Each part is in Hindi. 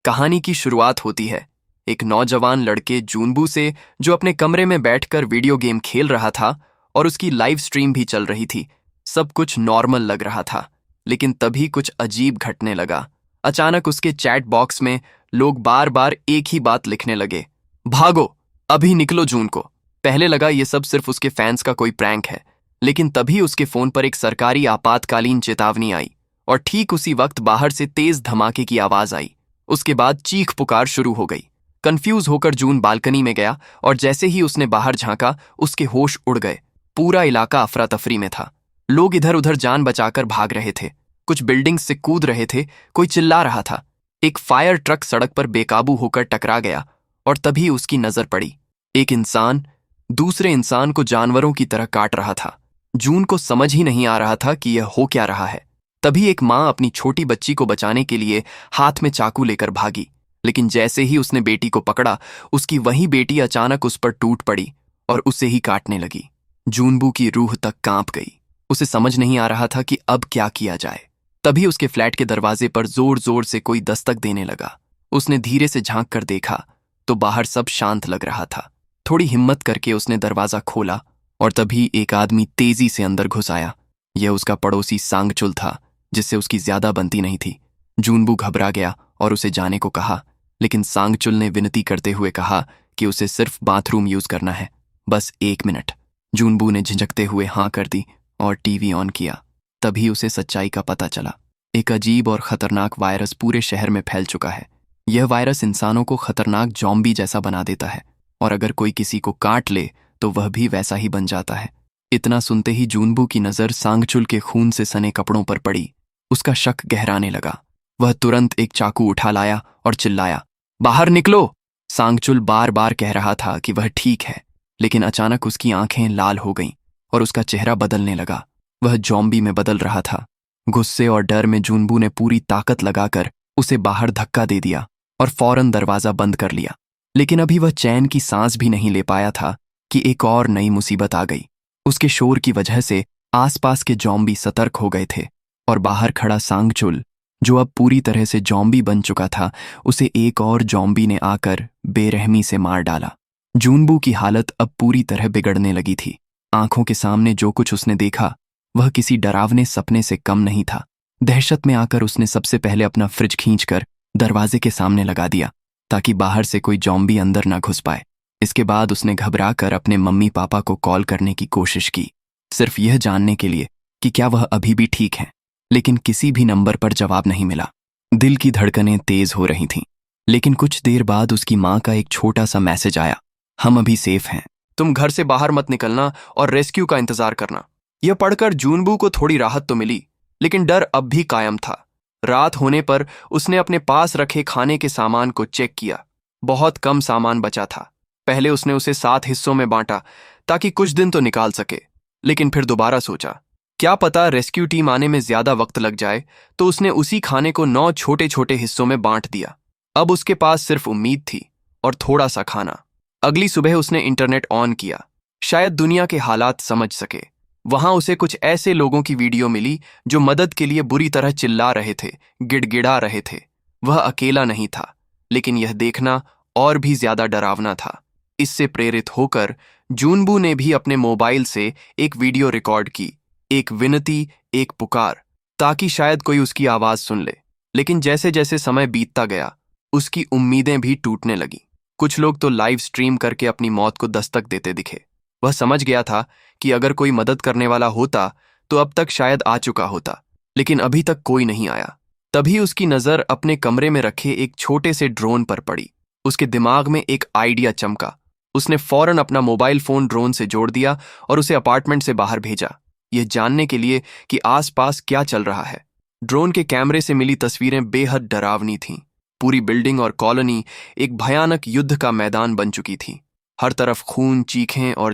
कहानी की शुरुआत होती है एक नौजवान लड़के जूनबू से, जो अपने कमरे में बैठकर वीडियो गेम खेल रहा था और उसकी लाइव स्ट्रीम भी चल रही थी। सब कुछ नॉर्मल लग रहा था, लेकिन तभी कुछ अजीब घटने लगा। अचानक उसके चैट बॉक्स में लोग बार बार एक ही बात लिखने लगे, भागो, अभी निकलो जून को। पहले लगा ये सब सिर्फ उसके फैंस का कोई प्रैंक है, लेकिन तभी उसके फोन पर एक सरकारी आपातकालीन चेतावनी आई और ठीक उसी वक्त बाहर से तेज धमाके की आवाज आई। उसके बाद चीख पुकार शुरू हो गई। कंफ्यूज होकर जून बालकनी में गया और जैसे ही उसने बाहर झांका, उसके होश उड़ गए। पूरा इलाका अफरा तफरी में था। लोग इधर उधर जान बचाकर भाग रहे थे, कुछ बिल्डिंग से कूद रहे थे, कोई चिल्ला रहा था। एक फायर ट्रक सड़क पर बेकाबू होकर टकरा गया और तभी उसकी नजर पड़ी। एक इंसान दूसरे इंसान को जानवरों की तरह काट रहा था। जून को समझ ही नहीं आ रहा था कि यह हो क्या रहा है। तभी एक माँ अपनी छोटी बच्ची को बचाने के लिए हाथ में चाकू लेकर भागी, लेकिन जैसे ही उसने बेटी को पकड़ा, उसकी वही बेटी अचानक उस पर टूट पड़ी और उसे ही काटने लगी। जूनबू की रूह तक कांप गई। उसे समझ नहीं आ रहा था कि अब क्या किया जाए। तभी उसके फ्लैट के दरवाजे पर जोर जोर से कोई दस्तक देने लगा। उसने धीरे से झांक कर देखा तो बाहर सब शांत लग रहा था। थोड़ी हिम्मत करके उसने दरवाजा खोला और तभी एक आदमी तेजी से अंदर घुस आया। यह उसका पड़ोसी सांगचुल था, जिससे उसकी ज्यादा बनती नहीं थी। जूनबू घबरा गया और उसे जाने को कहा, लेकिन सांगचुल ने विनती करते हुए कहा कि उसे सिर्फ बाथरूम यूज करना है, बस 1 मिनट। जूनबू ने झिझकते हुए हाँ कर दी और टीवी ऑन किया। तभी उसे सच्चाई का पता चला। एक अजीब और खतरनाक वायरस पूरे शहर में फैल चुका है। यह वायरस इंसानों को खतरनाक जॉम्बी जैसा बना देता है और अगर कोई किसी को काट ले तो वह भी वैसा ही बन जाता है। इतना सुनते ही जूनबू की नजर सांगचुल के खून से सने कपड़ों पर पड़ी। उसका शक गहराने लगा। वह तुरंत एक चाकू उठा लाया और चिल्लाया, बाहर निकलो। सांगचुल बार बार कह रहा था कि वह ठीक है, लेकिन अचानक उसकी आंखें लाल हो गईं और उसका चेहरा बदलने लगा। वह जॉम्बी में बदल रहा था। गुस्से और डर में जूनबू ने पूरी ताकत लगाकर उसे बाहर धक्का दे दिया और फौरन दरवाजा बंद कर लिया। लेकिन अभी वह चैन की सांस भी नहीं ले पाया था कि एक और नई मुसीबत आ गई। उसके शोर की वजह से आसपास के जॉम्बी सतर्क हो गए थे और बाहर खड़ा सांगचुल, जो अब पूरी तरह से जॉम्बी बन चुका था, उसे एक और जॉम्बी ने आकर बेरहमी से मार डाला। जूनबू की हालत अब पूरी तरह बिगड़ने लगी थी। आंखों के सामने जो कुछ उसने देखा वह किसी डरावने सपने से कम नहीं था। दहशत में आकर उसने सबसे पहले अपना फ्रिज खींचकर दरवाजे के सामने लगा दिया ताकि बाहर से कोई जॉम्बी अंदर ना घुस पाए। इसके बाद उसने घबराकर अपने मम्मी पापा को कॉल करने की कोशिश की, सिर्फ यह जानने के लिए कि क्या वह अभी भी ठीक हैं, लेकिन किसी भी नंबर पर जवाब नहीं मिला। दिल की धड़कनें तेज हो रही थीं, लेकिन कुछ देर बाद उसकी माँ का एक छोटा सा मैसेज आया, हम अभी सेफ हैं, तुम घर से बाहर मत निकलना और रेस्क्यू का इंतजार करना। यह पढ़कर जूनबू को थोड़ी राहत तो मिली, लेकिन डर अब भी कायम था। रात होने पर उसने अपने पास रखे खाने के सामान को चेक किया। बहुत कम सामान बचा था। पहले उसने उसे 7 हिस्सों में बांटा ताकि कुछ दिन तो निकाल सके, लेकिन फिर दोबारा सोचा, क्या पता रेस्क्यू टीम आने में ज्यादा वक्त लग जाए, तो उसने उसी खाने को 9 छोटे छोटे हिस्सों में बांट दिया। अब उसके पास सिर्फ उम्मीद थी और थोड़ा सा खाना। अगली सुबह उसने इंटरनेट ऑन किया, शायद दुनिया के हालात समझ सके। वहां उसे कुछ ऐसे लोगों की वीडियो मिली जो मदद के लिए बुरी तरह चिल्ला रहे थे, गिड़गिड़ा रहे थे। वह अकेला नहीं था, लेकिन यह देखना और भी ज्यादा डरावना था। इससे प्रेरित होकर जूनबू ने भी अपने मोबाइल से एक वीडियो रिकॉर्ड की, एक विनती, एक पुकार, ताकि शायद कोई उसकी आवाज सुन ले। लेकिन जैसे जैसे समय बीतता गया, उसकी उम्मीदें भी टूटने लगीं। कुछ लोग तो लाइव स्ट्रीम करके अपनी मौत को दस्तक देते दिखे। वह समझ गया था कि अगर कोई मदद करने वाला होता तो अब तक शायद आ चुका होता, लेकिन अभी तक कोई नहीं आया। तभी उसकी नजर अपने कमरे में रखे एक छोटे से ड्रोन पर पड़ी। उसके दिमाग में एक आइडिया चमका। उसने फौरन अपना मोबाइल फोन ड्रोन से जोड़ दिया और उसे अपार्टमेंट से बाहर भेजा, यह जानने के लिए कि आसपास क्या चल रहा है। ड्रोन के कैमरे से मिली तस्वीरें बेहद डरावनी थीं। पूरी बिल्डिंग और कॉलोनी एक भयानक युद्ध का मैदान बन चुकी थी। हर तरफ खून, चीखें और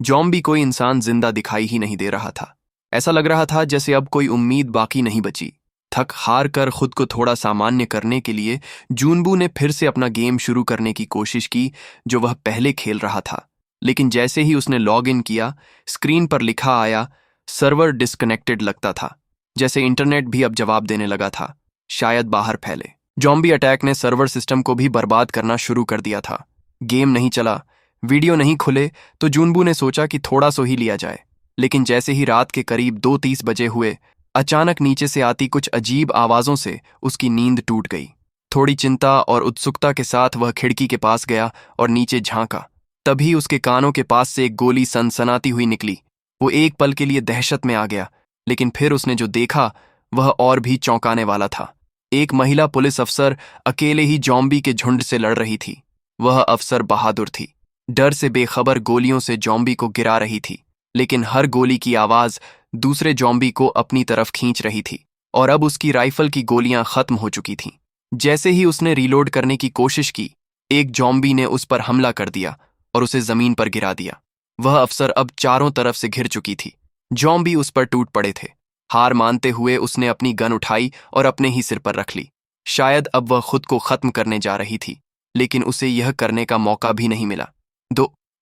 जॉम्बी कोई इंसान जिंदा दिखाई ही नहीं दे रहा था। ऐसा लग रहा था जैसे अब कोई उम्मीद बाकी नहीं बची। थक हार कर खुद को थोड़ा सामान्य करने के लिए जूनबू ने फिर से अपना गेम शुरू करने की कोशिश की जो वह पहले खेल रहा था। लेकिन जैसे ही उसने लॉग इन किया, स्क्रीन पर लिखा आया, सर्वर डिस्कनेक्टेड। लगता था जैसे इंटरनेट भी अब जवाब देने लगा था, शायद बाहर फैले। जॉम्बी अटैक ने सर्वर सिस्टम को भी बर्बाद करना शुरू कर दिया था। गेम नहीं चला, वीडियो नहीं खुले, तो जूनबू ने सोचा कि थोड़ा सो ही लिया जाए। लेकिन जैसे ही रात के करीब 2:30 बजे हुए, अचानक नीचे से आती कुछ अजीब आवाजों से उसकी नींद टूट गई। थोड़ी चिंता और उत्सुकता के साथ वह खिड़की के पास गया और नीचे झांका। तभी उसके कानों के पास से एक गोली सनसनाती हुई निकली। वो एक पल के लिए दहशत में आ गया, लेकिन फिर उसने जो देखा वह और भी चौंकाने वाला था। एक महिला पुलिस अफसर अकेले ही जॉम्बी के झुंड से लड़ रही थी। वह अफसर बहादुर थी, डर से बेखबर गोलियों से जॉम्बी को गिरा रही थी, लेकिन हर गोली की आवाज दूसरे जॉम्बी को अपनी तरफ खींच रही थी। और अब उसकी राइफल की गोलियां खत्म हो चुकी थीं। जैसे ही उसने रीलोड करने की कोशिश की, एक जॉम्बी ने उस पर हमला कर दिया और उसे जमीन पर गिरा दिया। वह अफसर अब चारों तरफ से घिर चुकी थी। जॉम्बी उस पर टूट पड़े थे। हार मानते हुए उसने अपनी गन उठाई और अपने ही सिर पर रख ली। शायद अब वह खुद को खत्म करने जा रही थी, लेकिन उसे यह करने का मौका भी नहीं मिला।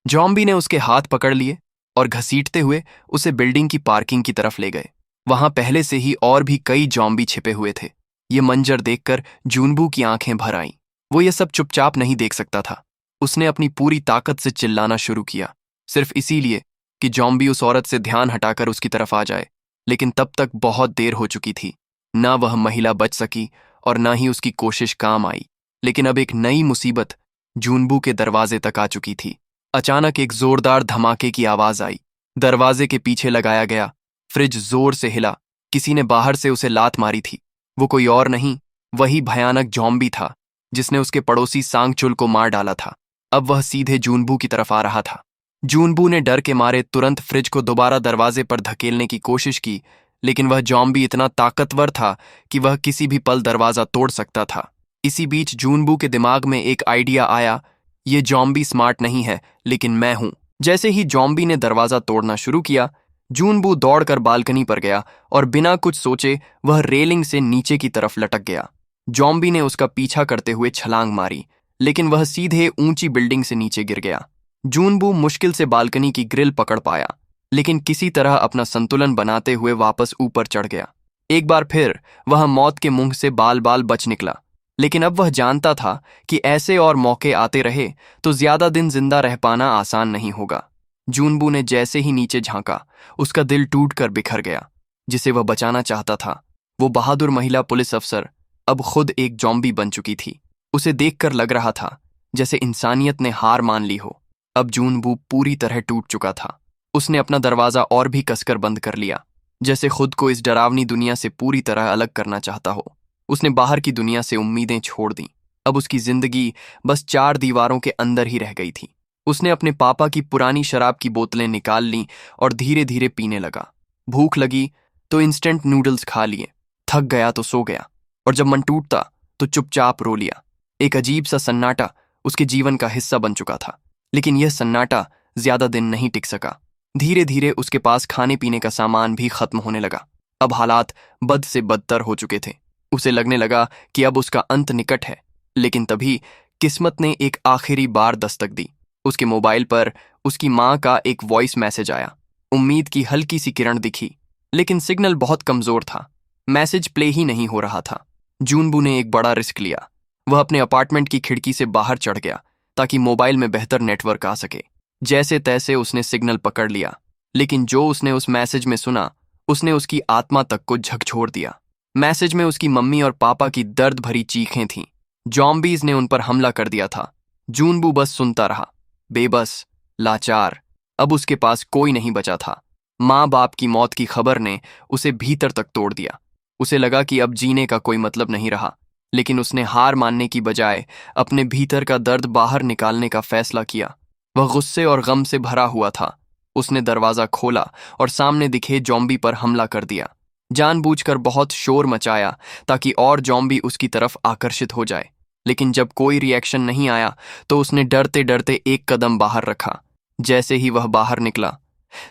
जॉम्बी ने उसके हाथ पकड़ लिए और घसीटते हुए उसे बिल्डिंग की पार्किंग की तरफ ले गए। वहां पहले से ही और भी कई जॉम्बी छिपे हुए थे। ये मंजर देखकर जूनबू की आंखें भर आईं। वो ये सब चुपचाप नहीं देख सकता था। उसने अपनी पूरी ताकत से चिल्लाना शुरू किया, सिर्फ इसीलिए कि जॉम्बी उस औरत से ध्यान हटाकर उसकी तरफ आ जाए। लेकिन तब तक बहुत देर हो चुकी थी। ना वह महिला बच सकी और ना ही उसकी कोशिश काम आई। लेकिन अब एक नई मुसीबत जूनबू के दरवाजे तक आ चुकी थी। अचानक एक जोरदार धमाके की आवाज आई। दरवाजे के पीछे लगाया गया फ्रिज जोर से हिला। किसी ने बाहर से उसे लात मारी थी। वो कोई और नहीं, वही भयानक जॉम्बी था जिसने उसके पड़ोसी सांगचुल को मार डाला था। अब वह सीधे जूनबू की तरफ आ रहा था। जूनबू ने डर के मारे तुरंत फ्रिज को दोबारा दरवाजे पर धकेलने की कोशिश की, लेकिन वह जॉम्बी इतना ताकतवर था कि वह किसी भी पल दरवाजा तोड़ सकता था। इसी बीच जूनबू के दिमाग में एक आइडिया आया, ये जॉम्बी स्मार्ट नहीं है, लेकिन मैं हूं। जैसे ही जॉम्बी ने दरवाजा तोड़ना शुरू किया, जूनबू दौड़कर बालकनी पर गया और बिना कुछ सोचे वह रेलिंग से नीचे की तरफ लटक गया। जॉम्बी ने उसका पीछा करते हुए छलांग मारी, लेकिन वह सीधे ऊंची बिल्डिंग से नीचे गिर गया। जूनबू मुश्किल से बालकनी की ग्रिल पकड़ पाया, लेकिन किसी तरह अपना संतुलन बनाते हुए वापस ऊपर चढ़ गया। एक बार फिर वह मौत के मुंह से बाल बाल बच निकला, लेकिन अब वह जानता था कि ऐसे और मौके आते रहे तो ज्यादा दिन जिंदा रह पाना आसान नहीं होगा। जूनबू ने जैसे ही नीचे झांका, उसका दिल टूटकर बिखर गया। जिसे वह बचाना चाहता था, वो बहादुर महिला पुलिस अफसर, अब खुद एक जॉम्बी बन चुकी थी। उसे देखकर लग रहा था जैसे इंसानियत ने हार मान ली हो। अब जूनबू पूरी तरह टूट चुका था। उसने अपना दरवाजा और भी कसकर बंद कर लिया, जैसे खुद को इस डरावनी दुनिया से पूरी तरह अलग करना चाहता हो। उसने बाहर की दुनिया से उम्मीदें छोड़ दी। अब उसकी जिंदगी बस 4 दीवारों के अंदर ही रह गई थी। उसने अपने पापा की पुरानी शराब की बोतलें निकाल लीं और धीरे धीरे पीने लगा। भूख लगी तो इंस्टेंट नूडल्स खा लिए, थक गया तो सो गया, और जब मन टूटता तो चुपचाप रो लिया। एक अजीब सा सन्नाटा उसके जीवन का हिस्सा बन चुका था। लेकिन यह सन्नाटा ज्यादा दिन नहीं टिक सका। धीरे धीरे उसके पास खाने पीने का सामान भी खत्म होने लगा। अब हालात बद से बदतर हो चुके थे। उसे लगने लगा कि अब उसका अंत निकट है। लेकिन तभी किस्मत ने एक आखिरी बार दस्तक दी। उसके मोबाइल पर उसकी माँ का एक वॉइस मैसेज आया। उम्मीद की हल्की सी किरण दिखी, लेकिन सिग्नल बहुत कमजोर था। मैसेज प्ले ही नहीं हो रहा था। जूनबू ने एक बड़ा रिस्क लिया। वह अपने अपार्टमेंट की खिड़की से बाहर चढ़ गया ताकि मोबाइल में बेहतर नेटवर्क आ सके। जैसे तैसे उसने सिग्नल पकड़ लिया, लेकिन जो उसने उस मैसेज में सुना, उसने उसकी आत्मा तक को झकझोर दिया। मैसेज में उसकी मम्मी और पापा की दर्द भरी चीखें थीं। जॉम्बीज ने उन पर हमला कर दिया था। जूनबू बस सुनता रहा, बेबस, लाचार। अब उसके पास कोई नहीं बचा था। माँ बाप की मौत की खबर ने उसे भीतर तक तोड़ दिया। उसे लगा कि अब जीने का कोई मतलब नहीं रहा, लेकिन उसने हार मानने की बजाय अपने भीतर का दर्द बाहर निकालने का फैसला किया। वह गुस्से और गम से भरा हुआ था। उसने दरवाजा खोला और सामने दिखे जॉम्बी पर हमला कर दिया। जानबूझकर बहुत शोर मचाया ताकि और जॉम्बी उसकी तरफ आकर्षित हो जाए। लेकिन जब कोई रिएक्शन नहीं आया तो उसने डरते डरते एक कदम बाहर रखा। जैसे ही वह बाहर निकला,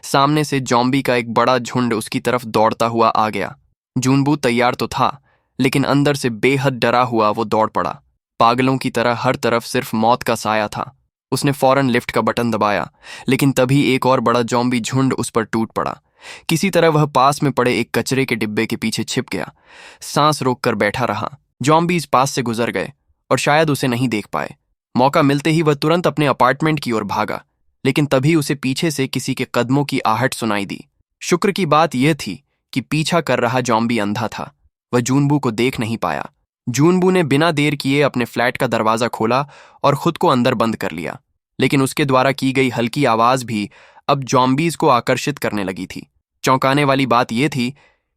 सामने से जॉम्बी का एक बड़ा झुंड उसकी तरफ दौड़ता हुआ आ गया। जूनबू तैयार तो था, लेकिन अंदर से बेहद डरा हुआ वो दौड़ पड़ा। पागलों की तरह हर तरफ सिर्फ मौत का साया था। उसने फौरन लिफ्ट का बटन दबाया, लेकिन तभी एक और बड़ा जॉम्बी झुंड उस पर टूट पड़ा। किसी तरह वह पास में पड़े एक कचरे के डिब्बे के पीछे छिप गया। सांस रोककर बैठा रहा। जॉम्बीज पास से गुजर गए और शायद उसे नहीं देख पाए। मौका मिलते ही वह तुरंत अपने अपार्टमेंट की ओर भागा, लेकिन तभी उसे पीछे से किसी के कदमों की आहट सुनाई दी। शुक्र की बात यह थी कि पीछा कर रहा जॉम्बी अंधा था। वह जूनबू को देख नहीं पाया। जूनबू ने बिना देर किए अपने फ्लैट का दरवाजा खोला और खुद को अंदर बंद कर लिया, लेकिन उसके द्वारा की गई हल्की आवाज भी अब जॉम्बीज को आकर्षित करने लगी थी। चौंकाने वाली बात यह थी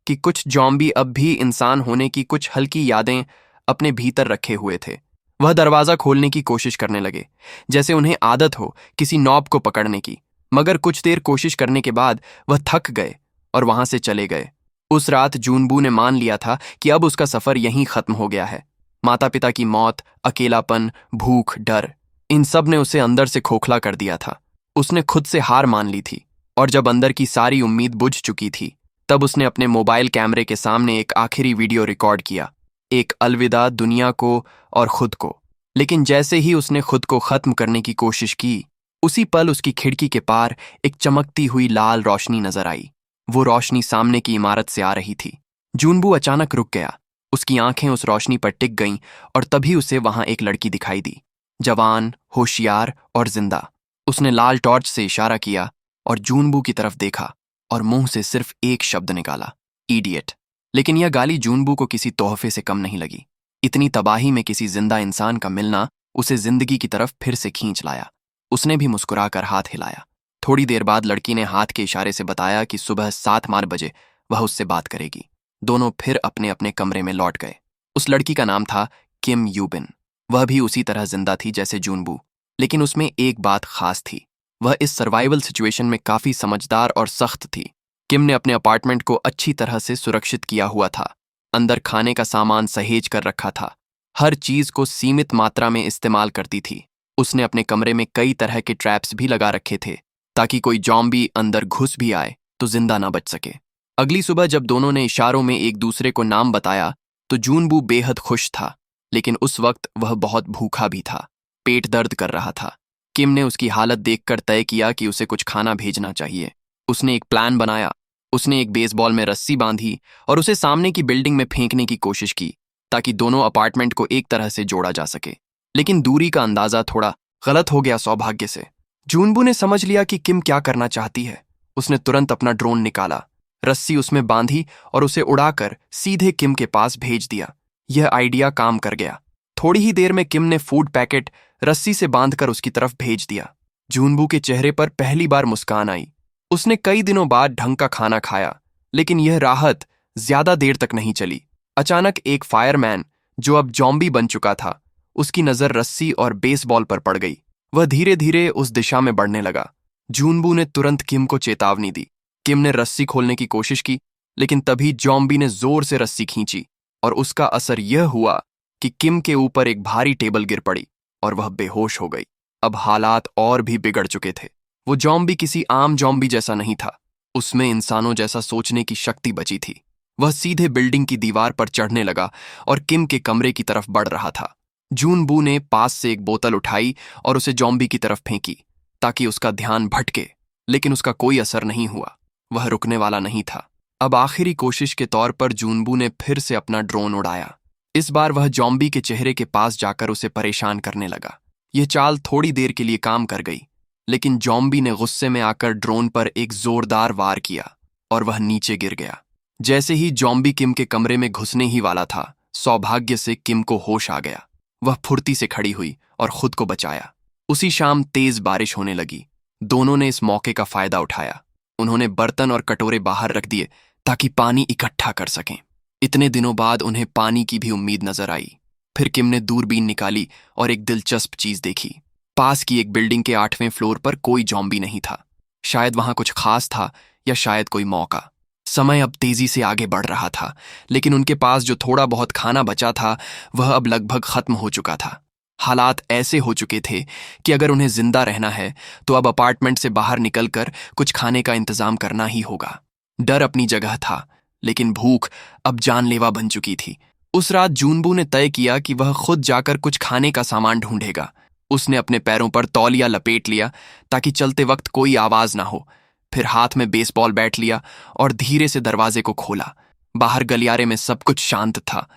कि कुछ जॉम्बी अब भी इंसान होने की कुछ हल्की यादें अपने भीतर रखे हुए थे। वह दरवाजा खोलने की कोशिश करने लगे, जैसे उन्हें आदत हो किसी नॉब को पकड़ने की, मगर कुछ देर कोशिश करने के बाद वह थक गए और वहां से चले गए। उस रात जूनबू ने मान लिया था कि अब उसका सफर यहीं खत्म हो गया है। माता पिता की मौत, अकेलापन, भूख, डर, इन सब ने उसे अंदर से खोखला कर दिया था। उसने खुद से हार मान ली थी, और जब अंदर की सारी उम्मीद बुझ चुकी थी, तब उसने अपने मोबाइल कैमरे के सामने एक आखिरी वीडियो रिकॉर्ड किया, एक अलविदा दुनिया को और खुद को। लेकिन जैसे ही उसने खुद को खत्म करने की कोशिश की, उसी पल उसकी खिड़की के पार एक चमकती हुई लाल रोशनी नजर आई। वो रोशनी सामने की इमारत से आ रही थी। जूनबू अचानक रुक गया। उसकी आंखें उस रोशनी पर टिक गईं और तभी उसे वहां एक लड़की दिखाई दी, जवान, होशियार और जिंदा। उसने लाल टॉर्च से इशारा किया और जूनबू की तरफ देखा और मुंह से सिर्फ एक शब्द निकाला, इडियट। लेकिन यह गाली जूनबू को किसी तोहफे से कम नहीं लगी। इतनी तबाही में किसी जिंदा इंसान का मिलना उसे जिंदगी की तरफ फिर से खींच लाया। उसने भी मुस्कुराकर हाथ हिलाया। थोड़ी देर बाद लड़की ने हाथ के इशारे से बताया कि सुबह 7 बजे वह उससे बात करेगी। दोनों फिर अपने अपने कमरे में लौट गए। उस लड़की का नाम था किम यूबिन। वह भी उसी तरह जिंदा थी जैसे जूनबू, लेकिन उसमें एक बात खास थी। वह इस सर्वाइवल सिचुएशन में काफी समझदार और सख्त थी। किम ने अपने अपार्टमेंट को अच्छी तरह से सुरक्षित किया हुआ था। अंदर खाने का सामान सहेज कर रखा था। हर चीज को सीमित मात्रा में इस्तेमाल करती थी। उसने अपने कमरे में कई तरह के ट्रैप्स भी लगा रखे थे, ताकि कोई जॉम्बी अंदर घुस भी आए तो जिंदा ना बच सके। अगली सुबह जब दोनों ने इशारों में एक दूसरे को नाम बताया, तो जूनबू बेहद खुश था, लेकिन उस वक्त वह बहुत भूखा भी था। पेट दर्द कर रहा था। किम ने उसकी हालत देखकर तय किया कि उसे कुछ खाना भेजना चाहिए। उसने एक प्लान बनाया। उसने एक बेसबॉल में रस्सी बांधी और उसे सामने की बिल्डिंग में फेंकने की कोशिश की, ताकि दोनों अपार्टमेंट को एक तरह से जोड़ा जा सके। लेकिन दूरी का अंदाजा थोड़ा गलत हो गया सौभाग्य से। जूनबू ने समझ लिया कि किम क्या करना चाहती है। उसने तुरंत अपना ड्रोन निकाला, रस्सी उसमें बांधी और उसे उड़ाकर सीधे किम के पास भेज दिया। यह आइडिया काम कर गया। थोड़ी ही देर में किम ने फूड पैकेट रस्सी से बांधकर उसकी तरफ भेज दिया। जूनबू के चेहरे पर पहली बार मुस्कान आई। उसने कई दिनों बाद ढंग का खाना खाया, लेकिन यह राहत ज्यादा देर तक नहीं चली। अचानक एक फायरमैन, जो अब जॉम्बी बन चुका था, उसकी नजर रस्सी और बेसबॉल पर पड़ गई। वह धीरे धीरे उस दिशा में बढ़ने लगा। जूनबू ने तुरंत किम को चेतावनी दी। किम ने रस्सी खोलने की कोशिश की, लेकिन तभी जॉम्बी ने जोर से रस्सी खींची और उसका असर यह हुआ कि किम के ऊपर एक भारी टेबल गिर पड़ी और वह बेहोश हो गई। अब हालात और भी बिगड़ चुके थे। वो जॉम्बी किसी आम जॉम्बी जैसा नहीं था। उसमें इंसानों जैसा सोचने की शक्ति बची थी। वह सीधे बिल्डिंग की दीवार पर चढ़ने लगा और किम के कमरे की तरफ बढ़ रहा था। जूनबू ने पास से एक बोतल उठाई और उसे जॉम्बी की तरफ फेंकी, ताकि उसका ध्यान भटके, लेकिन उसका कोई असर नहीं हुआ। वह रुकने वाला नहीं था। अब आखिरी कोशिश के तौर पर जूनबू ने फिर से अपना ड्रोन उड़ाया। इस बार वह जॉम्बी के चेहरे के पास जाकर उसे परेशान करने लगा। यह चाल थोड़ी देर के लिए काम कर गई, लेकिन जॉम्बी ने गुस्से में आकर ड्रोन पर एक जोरदार वार किया और वह नीचे गिर गया। जैसे ही जॉम्बी किम के कमरे में घुसने ही वाला था, सौभाग्य से किम को होश आ गया। वह फुर्ती से खड़ी हुई और खुद को बचाया। उसी शाम तेज बारिश होने लगी। दोनों ने इस मौके का फायदा उठाया। उन्होंने बर्तन और कटोरे बाहर रख दिए ताकि पानी इकट्ठा कर सकें। इतने दिनों बाद उन्हें पानी की भी उम्मीद नजर आई। फिर किम ने दूरबीन निकाली और एक दिलचस्प चीज देखी। पास की एक बिल्डिंग के 8वें फ्लोर पर कोई जॉम्बी नहीं था। शायद वहां कुछ खास था या शायद कोई मौका। समय अब तेजी से आगे बढ़ रहा था, लेकिन उनके पास जो थोड़ा बहुत खाना बचा था वह अब लगभग खत्म हो चुका था। हालात ऐसे हो चुके थे कि अगर उन्हें जिंदा रहना है तो अब अपार्टमेंट से बाहर निकलकर कुछ खाने का इंतजाम करना ही होगा। डर अपनी जगह था, लेकिन भूख अब जानलेवा बन चुकी थी। उस रात जूनबू ने तय किया कि वह खुद जाकर कुछ खाने का सामान ढूंढेगा। उसने अपने पैरों पर तौलिया लपेट लिया ताकि चलते वक्त कोई आवाज ना हो। फिर हाथ में बेसबॉल बैट लिया और धीरे से दरवाजे को खोला। बाहर गलियारे में सब कुछ शांत था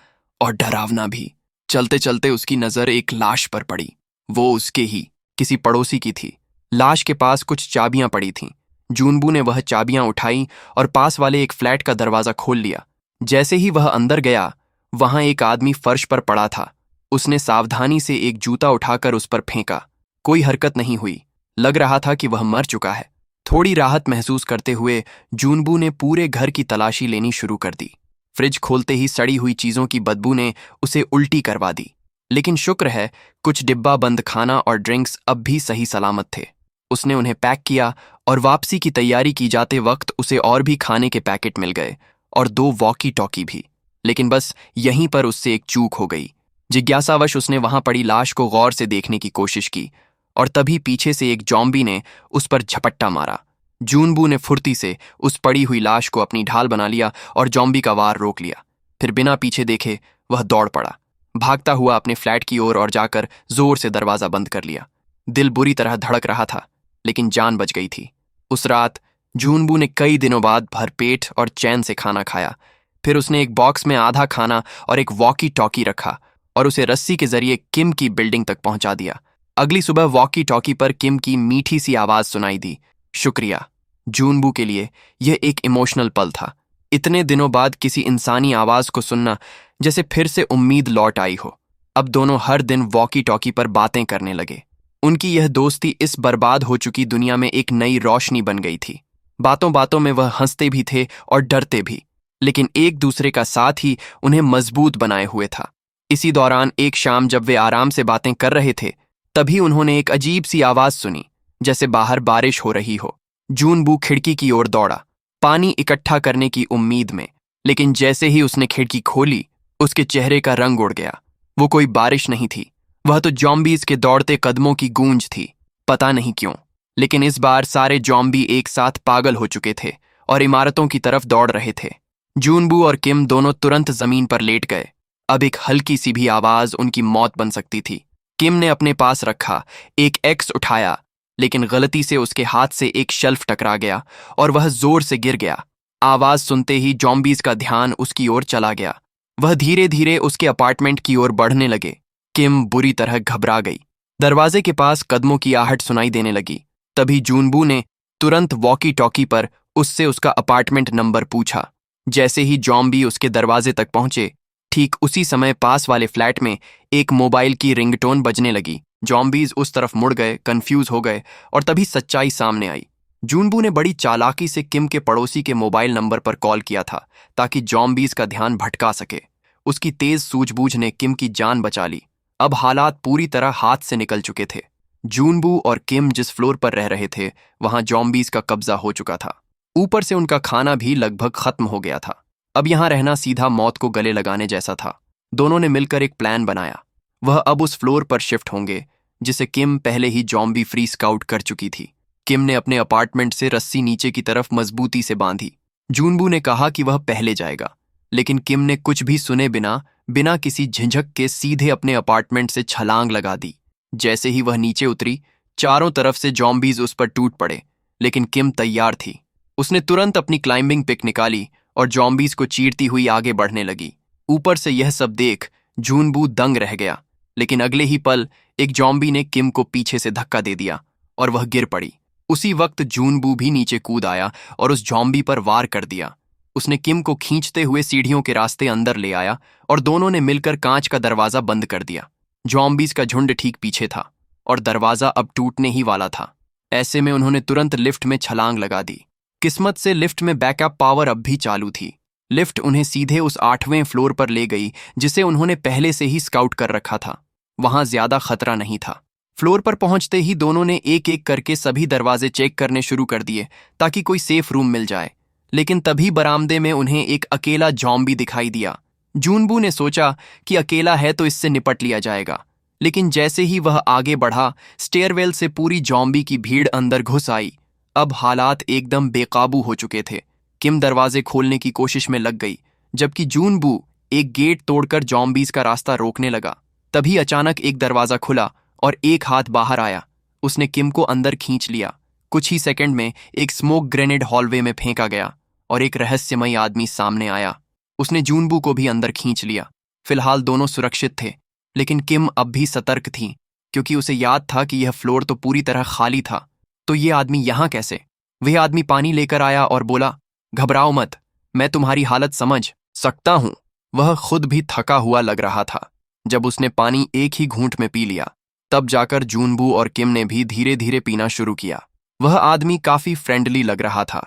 और डरावना भी। चलते चलते उसकी नजर एक लाश पर पड़ी। वो उसके ही किसी पड़ोसी की थी। लाश के पास कुछ चाबियां पड़ी थीं। जूनबू ने वह चाबियां उठाई और पास वाले एक फ्लैट का दरवाजा खोल लिया। जैसे ही वह अंदर गया, वहां एक आदमी फर्श पर पड़ा था। उसने सावधानी से एक जूता उठाकर उस पर फेंका। कोई हरकत नहीं हुई। लग रहा था कि वह मर चुका है। थोड़ी राहत महसूस करते हुए जूनबू ने पूरे घर की तलाशी लेनी शुरू कर दी। फ्रिज खोलते ही सड़ी हुई चीजों की बदबू ने उसे उल्टी करवा दी। लेकिन शुक्र है, कुछ डिब्बा बंद खाना और ड्रिंक्स अब भी सही सलामत थे। उसने उन्हें पैक किया और वापसी की तैयारी की जाते वक्त उसे और भी खाने के पैकेट मिल गए और 2 वॉकी टॉकी भी। लेकिन बस यहीं पर उससे एक चूक हो गई। जिज्ञासावश उसने वहां पड़ी लाश को गौर से देखने की कोशिश की और तभी पीछे से एक जॉम्बी ने उस पर झपट्टा मारा। जूनबू ने फुर्ती से उस पड़ी हुई लाश को अपनी ढाल बना लिया और जॉम्बी का वार रोक लिया। फिर बिना पीछे देखे वह दौड़ पड़ा, भागता हुआ अपने फ्लैट की ओर और जाकर जोर से दरवाजा बंद कर लिया। दिल बुरी तरह धड़क रहा था, लेकिन जान बच गई थी। उस रात जूनबू ने कई दिनों बाद भरपेट और चैन से खाना खाया। फिर उसने एक बॉक्स में आधा खाना और एक वॉकी टॉकी रखा और उसे रस्सी के जरिए किम की बिल्डिंग तक पहुंचा दिया। अगली सुबह वॉकी टॉकी पर किम की मीठी सी आवाज सुनाई दी, शुक्रिया। जूनबू के लिए यह एक इमोशनल पल था। इतने दिनों बाद किसी इंसानी आवाज को सुनना जैसे फिर से उम्मीद लौट आई हो। अब दोनों हर दिन वॉकी टॉकी पर बातें करने लगे। उनकी यह दोस्ती इस बर्बाद हो चुकी दुनिया में एक नई रोशनी बन गई थी। बातों बातों में वह हंसते भी थे और डरते भी, लेकिन एक दूसरे का साथ ही उन्हें मजबूत बनाए हुए था। इसी दौरान एक शाम जब वे आराम से बातें कर रहे थे, तभी उन्होंने एक अजीब सी आवाज सुनी, जैसे बाहर बारिश हो रही हो। जूनबू खिड़की की ओर दौड़ा, पानी इकट्ठा करने की उम्मीद में, लेकिन जैसे ही उसने खिड़की खोली, उसके चेहरे का रंग उड़ गया। वो कोई बारिश नहीं थी, वह तो जॉम्बीज के दौड़ते कदमों की गूंज थी। पता नहीं क्यों, लेकिन इस बार सारे जॉम्बी एक साथ पागल हो चुके थे और इमारतों की तरफ दौड़ रहे थे। जूनबू और किम दोनों तुरंत जमीन पर लेट गए। अब एक हल्की सी भी आवाज उनकी मौत बन सकती थी। किम ने अपने पास रखा एक एक्स उठाया, लेकिन गलती से उसके हाथ से एक शेल्फ टकरा गया और वह जोर से गिर गया। आवाज सुनते ही जॉम्बीज का ध्यान उसकी ओर चला गया। वह धीरे धीरे उसके अपार्टमेंट की ओर बढ़ने लगे। किम बुरी तरह घबरा गई। दरवाजे के पास कदमों की आहट सुनाई देने लगी। तभी जूनबू ने तुरंत वॉकी टॉकी पर उससे उसका अपार्टमेंट नंबर पूछा। जैसे ही जॉम्बी उसके दरवाजे तक पहुंचे, ठीक उसी समय पास वाले फ्लैट में एक मोबाइल की रिंगटोन बजने लगी। जॉम्बीज उस तरफ मुड़ गए, कंफ्यूज हो गए और तभी सच्चाई सामने आई। जूनबू ने बड़ी चालाकी से किम के पड़ोसी के मोबाइल नंबर पर कॉल किया था ताकि जॉम्बीज का ध्यान भटका सके। उसकी तेज सूझबूझ ने किम की जान बचा ली। अब हालात पूरी तरह हाथ से निकल चुके थे। जूनबू और किम जिस फ्लोर पर रह रहे थे, वहां जॉम्बीज का कब्जा हो चुका था। ऊपर से उनका खाना भी लगभग खत्म हो गया था। अब यहां रहना सीधा मौत को गले लगाने जैसा था। दोनों ने मिलकर एक प्लान बनाया। वह अब उस फ्लोर पर शिफ्ट होंगे जिसे किम पहले ही जॉम्बी फ्री स्काउट कर चुकी थी। किम ने अपने अपार्टमेंट से रस्सी नीचे की तरफ मजबूती से बांधी। जूनबू ने कहा कि वह पहले जाएगा, लेकिन किम ने कुछ भी सुने बिना बिना किसी झिझक के सीधे अपने अपार्टमेंट से छलांग लगा दी। जैसे ही वह नीचे उतरी, चारों तरफ से जॉम्बीज उस पर टूट पड़े, लेकिन किम तैयार थी। उसने तुरंत अपनी क्लाइंबिंग पिक निकाली और जॉम्बीज को चीरती हुई आगे बढ़ने लगी। ऊपर से यह सब देख जूनबू दंग रह गया, लेकिन अगले ही पल एक जॉम्बी ने किम को पीछे से धक्का दे दिया और वह गिर पड़ी। उसी वक्त जूनबू भी नीचे कूद आया और उस जॉम्बी पर वार कर दिया। उसने किम को खींचते हुए सीढ़ियों के रास्ते अंदर ले आया और दोनों ने मिलकर कांच का दरवाजा बंद कर दिया। जॉम्बीज का झुंड ठीक पीछे था और दरवाजा अब टूटने ही वाला था। ऐसे में उन्होंने तुरंत लिफ्ट में छलांग लगा दी। किस्मत से लिफ्ट में बैकअप पावर अब भी चालू थी। लिफ्ट उन्हें सीधे उस 8वें फ्लोर पर ले गई जिसे उन्होंने पहले से ही स्काउट कर रखा था। वहां ज्यादा खतरा नहीं था। फ्लोर पर पहुंचते ही दोनों ने एक एक करके सभी दरवाजे चेक करने शुरू कर दिए ताकि कोई सेफ रूम मिल जाए। लेकिन तभी बरामदे में उन्हें एक अकेला जॉम्बी दिखाई दिया। जूनबू ने सोचा कि अकेला है तो इससे निपट लिया जाएगा, लेकिन जैसे ही वह आगे बढ़ा, स्टेयरवेल से पूरी जॉम्बी की भीड़ अंदर घुस आई। अब हालात एकदम बेकाबू हो चुके थे। किम दरवाजे खोलने की कोशिश में लग गई, जबकि जूनबू एक गेट तोड़कर जॉम्बीज का रास्ता रोकने लगा। तभी अचानक एक दरवाजा खुला और एक हाथ बाहर आया। उसने किम को अंदर खींच लिया। कुछ ही सेकंड में एक स्मोक ग्रेनेड हॉलवे में फेंका गया और एक रहस्यमयी आदमी सामने आया। उसने जूनबू को भी अंदर खींच लिया। फिलहाल दोनों सुरक्षित थे, लेकिन किम अब भी सतर्क थी, क्योंकि उसे याद था कि यह फ्लोर तो पूरी तरह खाली था। तो ये आदमी यहाँ कैसे? वह आदमी पानी लेकर आया और बोला, घबराओ मत, मैं तुम्हारी हालत समझ सकता हूं। वह खुद भी थका हुआ लग रहा था। जब उसने पानी एक ही घूंट में पी लिया, तब जाकर जूनबू और किम ने भी धीरे धीरे पीना शुरू किया। वह आदमी काफी फ्रेंडली लग रहा था।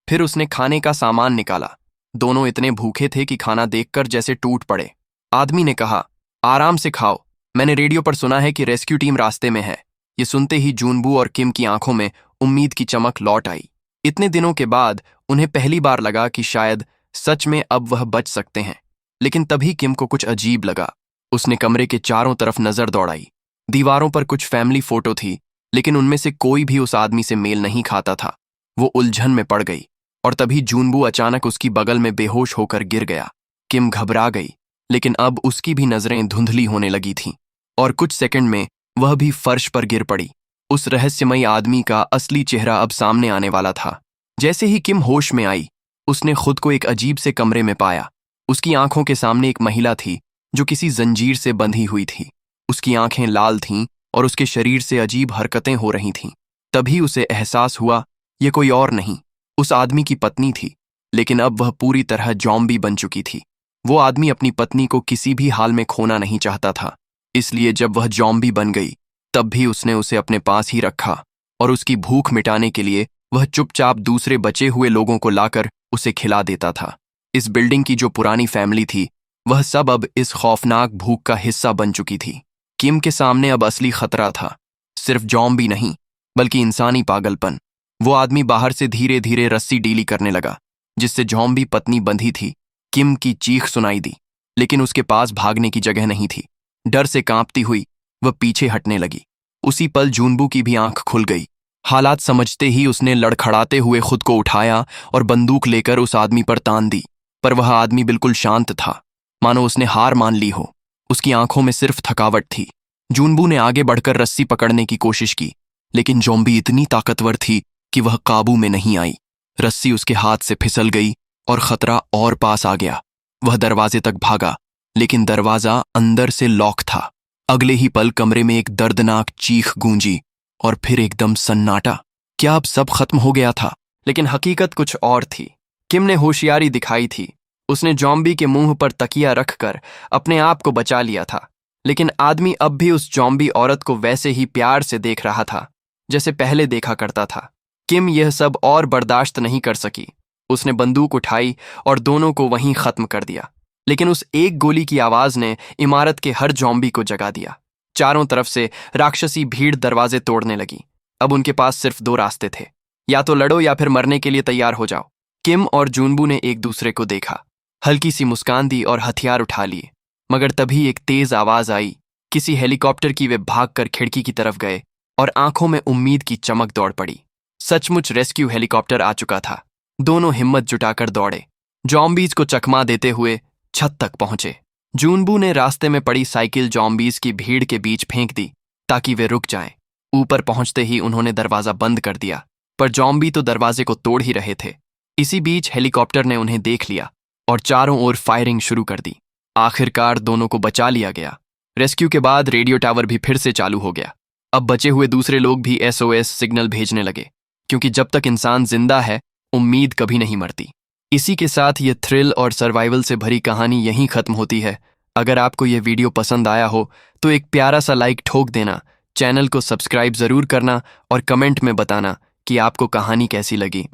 फिर उसने खाने का सामान निकाला। दोनों इतने भूखे थे कि खाना देखकर जैसे टूट पड़े। आदमी ने कहा, आराम से खाओ, मैंने रेडियो पर सुना है कि रेस्क्यू टीम रास्ते में है। ये सुनते ही जूनबू और किम की आंखों में उम्मीद की चमक लौट आई। इतने दिनों के बाद उन्हें पहली बार लगा कि शायद सच में अब वह बच सकते हैं। लेकिन तभी किम को कुछ अजीब लगा। उसने कमरे के चारों तरफ नजर दौड़ाई। दीवारों पर कुछ फैमिली फोटो थी, लेकिन उनमें से कोई भी उस आदमी से मेल नहीं खाता था। वो उलझन में पड़ गई, और तभी जूनबू अचानक उसकी बगल में बेहोश होकर गिर गया। किम घबरा गई, लेकिन अब उसकी भी नजरें धुंधली होने लगी थीं, और कुछ सेकंड में वह भी फर्श पर गिर पड़ी। उस रहस्यमयी आदमी का असली चेहरा अब सामने आने वाला था। जैसे ही किम होश में आई, उसने खुद को एक अजीब से कमरे में पाया। उसकी आंखों के सामने एक महिला थी जो किसी जंजीर से बंधी हुई थी। उसकी आंखें लाल थीं और उसके शरीर से अजीब हरकतें हो रही थीं। तभी उसे एहसास हुआ, ये कोई और नहीं, उस आदमी की पत्नी थी, लेकिन अब वह पूरी तरह ज़ॉम्बी बन चुकी थी। वो आदमी अपनी पत्नी को किसी भी हाल में खोना नहीं चाहता था, इसलिए जब वह ज़ॉम्बी बन गई, तब भी उसने उसे अपने पास ही रखा, और उसकी भूख मिटाने के लिए वह चुपचाप दूसरे बचे हुए लोगों को लाकर उसे खिला देता था। इस बिल्डिंग की जो पुरानी फैमिली थी, वह सब अब इस खौफनाक भूख का हिस्सा बन चुकी थी। किम के सामने अब असली खतरा था, सिर्फ ज़ॉम्बी नहीं, बल्कि इंसानी पागलपन। वो आदमी बाहर से धीरे धीरे रस्सी डीली करने लगा, जिससे ज़ॉम्बी पत्नी बंधी थी। किम की चीख सुनाई दी, लेकिन उसके पास भागने की जगह नहीं थी। डर से कांपती हुई वह पीछे हटने लगी। उसी पल जूनबू की भी आंख खुल गई। हालात समझते ही उसने लड़खड़ाते हुए खुद को उठाया और बंदूक लेकर उस आदमी पर तान दी। पर वह आदमी बिल्कुल शांत था, मानो उसने हार मान ली हो। उसकी आंखों में सिर्फ थकावट थी। जूनबू ने आगे बढ़कर रस्सी पकड़ने की कोशिश की, लेकिन ज़ॉम्बी इतनी ताकतवर थी कि वह काबू में नहीं आई। रस्सी उसके हाथ से फिसल गई और खतरा और पास आ गया। वह दरवाजे तक भागा, लेकिन दरवाजा अंदर से लॉक था। अगले ही पल कमरे में एक दर्दनाक चीख गूंजी, और फिर एकदम सन्नाटा। क्या अब सब खत्म हो गया था? लेकिन हकीकत कुछ और थी। किम ने होशियारी दिखाई थी। उसने ज़ॉम्बी के मुंह पर तकिया रखकर अपने आप को बचा लिया था, लेकिन आदमी अब भी उस ज़ॉम्बी औरत को वैसे ही प्यार से देख रहा था जैसे पहले देखा करता था। किम यह सब और बर्दाश्त नहीं कर सकी। उसने बंदूक उठाई और दोनों को वहीं खत्म कर दिया। लेकिन उस एक गोली की आवाज ने इमारत के हर ज़ॉम्बी को जगा दिया। चारों तरफ से राक्षसी भीड़ दरवाजे तोड़ने लगी। अब उनके पास सिर्फ दो रास्ते थे, या तो लड़ो या फिर मरने के लिए तैयार हो जाओ। किम और जूनबू ने एक दूसरे को देखा, हल्की सी मुस्कान दी और हथियार उठा लिए। मगर तभी एक तेज आवाज आई, किसी हेलीकॉप्टर की। वे भागकर खिड़की की तरफ गए और आंखों में उम्मीद की चमक दौड़ पड़ी। सचमुच रेस्क्यू हेलीकॉप्टर आ चुका था। दोनों हिम्मत जुटाकर दौड़े, ज़ॉम्बीज को चकमा देते हुए छत तक पहुंचे। जूनबू ने रास्ते में पड़ी साइकिल ज़ॉम्बीज की भीड़ के बीच फेंक दी ताकि वे रुक जाएं। ऊपर पहुंचते ही उन्होंने दरवाजा बंद कर दिया, पर ज़ॉम्बी तो दरवाजे को तोड़ ही रहे थे। इसी बीच हेलीकॉप्टर ने उन्हें देख लिया और चारों ओर फायरिंग शुरू कर दी। आखिरकार दोनों को बचा लिया गया। रेस्क्यू के बाद रेडियो टावर भी फिर से चालू हो गया। अब बचे हुए दूसरे लोग भी SOS सिग्नल भेजने लगे, क्योंकि जब तक इंसान जिंदा है, उम्मीद कभी नहीं मरती। इसी के साथ ये थ्रिल और सर्वाइवल से भरी कहानी यहीं खत्म होती है। अगर आपको यह वीडियो पसंद आया हो तो एक प्यारा सा लाइक ठोक देना, चैनल को सब्सक्राइब जरूर करना और कमेंट में बताना कि आपको कहानी कैसी लगी।